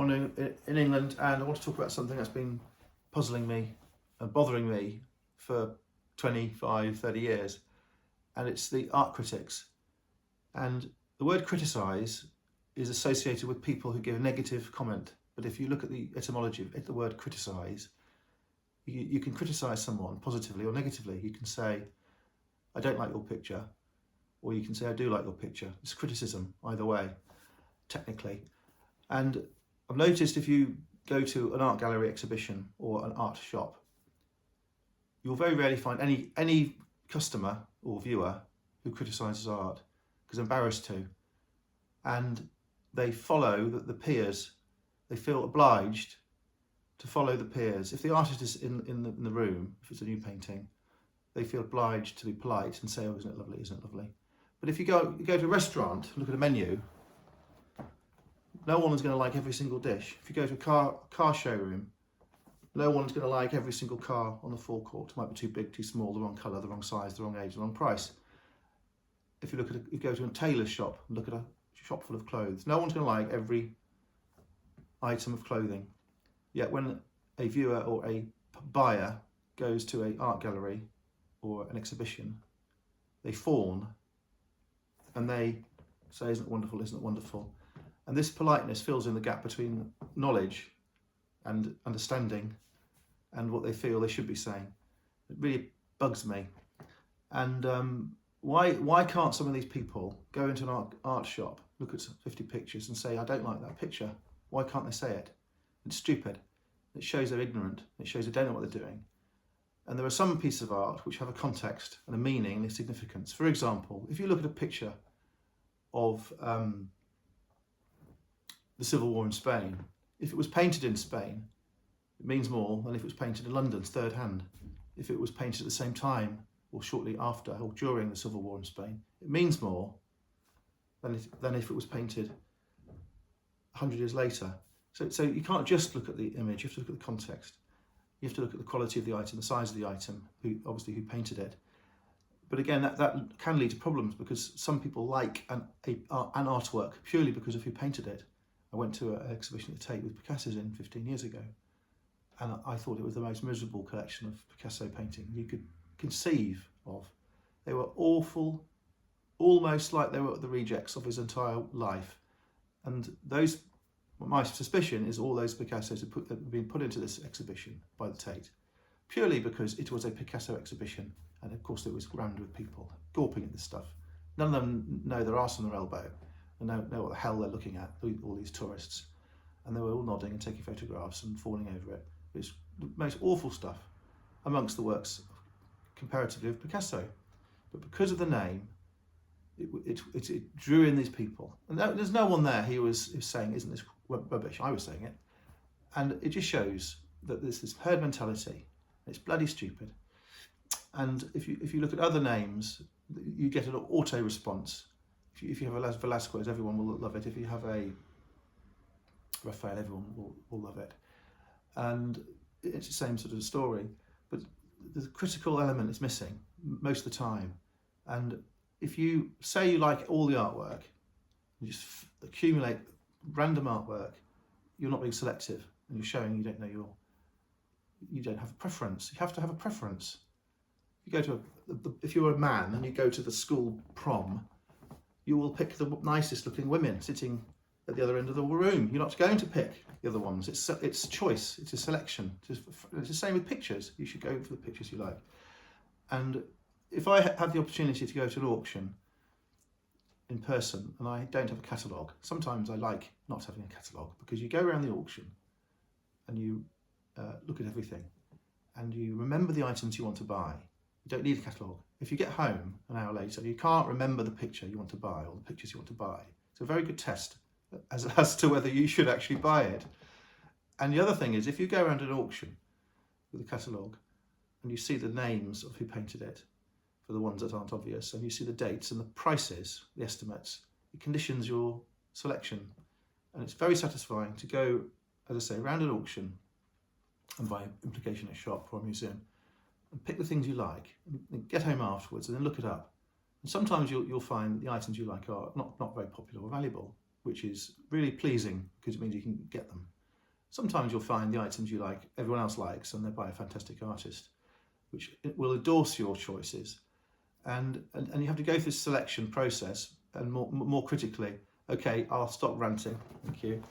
in England, and I want to talk about something that's been puzzling me and bothering me for 25, 30 years, and it's the art critics. And the word criticise is associated with people who give a negative comment, but if you look at the etymology of the word criticise, you can criticise someone positively or negatively. You can say, I don't like your picture, or you can say, I do like your picture. It's criticism either way, technically. And I've noticed if you go to an art gallery exhibition or an art shop, you'll very rarely find any customer or viewer who criticises art, because they're embarrassed to. And they follow the peers. They feel obliged to follow the peers. If the artist is in the room, if it's a new painting, they feel obliged to be polite and say, oh, isn't it lovely, isn't it lovely? But if you go to a restaurant, look at a menu, no one is going to like every single dish. If you go to a car showroom, no one's going to like every single car on the forecourt. It might be too big, too small, the wrong colour, the wrong size, the wrong age, the wrong price. If you go to a tailor's shop and look at a shop full of clothes, no one's going to like every item of clothing. Yet when a viewer or a buyer goes to an art gallery or an exhibition, they fawn and they say, isn't it wonderful, isn't it wonderful? And this politeness fills in the gap between knowledge and understanding and what they feel they should be saying. It really bugs me. And why can't some of these people go into an art shop, look at 50 pictures and say, I don't like that picture? Why can't they say it? It's stupid. It shows they're ignorant. It shows they don't know what they're doing. And there are some pieces of art which have a context and a meaning and a significance. For example, if you look at a picture of the Civil War in Spain, if it was painted in Spain, it means more than if it was painted in London's third hand. If it was painted at the same time or shortly after or during the Civil War in Spain, it means more than if it was painted 100 years later. So you can't just look at the image, you have to look at the context. You have to look at the quality of the item, the size of the item, who painted it. But again, that can lead to problems because some people like an artwork purely because of who painted it. I went to an exhibition at the Tate with Picasso's in 15 years ago, and I thought it was the most miserable collection of Picasso paintings you could conceive of. They were awful, almost like they were the rejects of his entire life. And my suspicion is all those Picassos have been put into this exhibition by the Tate, purely because it was a Picasso exhibition, and of course it was rammed with people gawping at this stuff. None of them know their arse on their elbow and know what the hell they're looking at, all these tourists. And they were all nodding and taking photographs and fawning over it. It's the most awful stuff amongst the works comparatively of Picasso. But because of the name, it drew in these people. And there's no one there who was saying, isn't this rubbish? I was saying it. And it just shows that there's this herd mentality. It's bloody stupid. And if you look at other names, you get an auto response. If you have a Velasquez, everyone will love it. If you have a Raphael, everyone will love it. And it's the same sort of story. But the critical element is missing most of the time. And if you say you like all the artwork, you just accumulate random artwork, you're not being selective, and you're showing you don't have a preference. You have to have a preference. If you're a man and you go to the school prom, you will pick the nicest looking women sitting at the other end of the room. You're not going to pick the other ones. It's choice. It's a selection. It's the same with pictures. You should go for the pictures you like. And if I have the opportunity to go to an auction in person and I don't have a catalogue, sometimes I like not having a catalogue, because you go around the auction and you look at everything and you remember the items you want to buy. You don't need a catalogue. If you get home an hour later, you can't remember the picture you want to buy or the pictures you want to buy. It's a very good test as to whether you should actually buy it. And the other thing is, if you go around an auction with a catalogue and you see the names of who painted it, for the ones that aren't obvious, and you see the dates and the prices, the estimates, it conditions your selection. And it's very satisfying to go, as I say, around an auction and by implication a shop or a museum, and pick the things you like, and get home afterwards and then look it up. And sometimes you'll find that the items you like are not very popular or valuable, which is really pleasing because it means you can get them. Sometimes you'll find the items you like, everyone else likes, and they're by a fantastic artist, which will endorse your choices. And you have to go through this selection process, and more critically, okay, I'll stop ranting, thank you.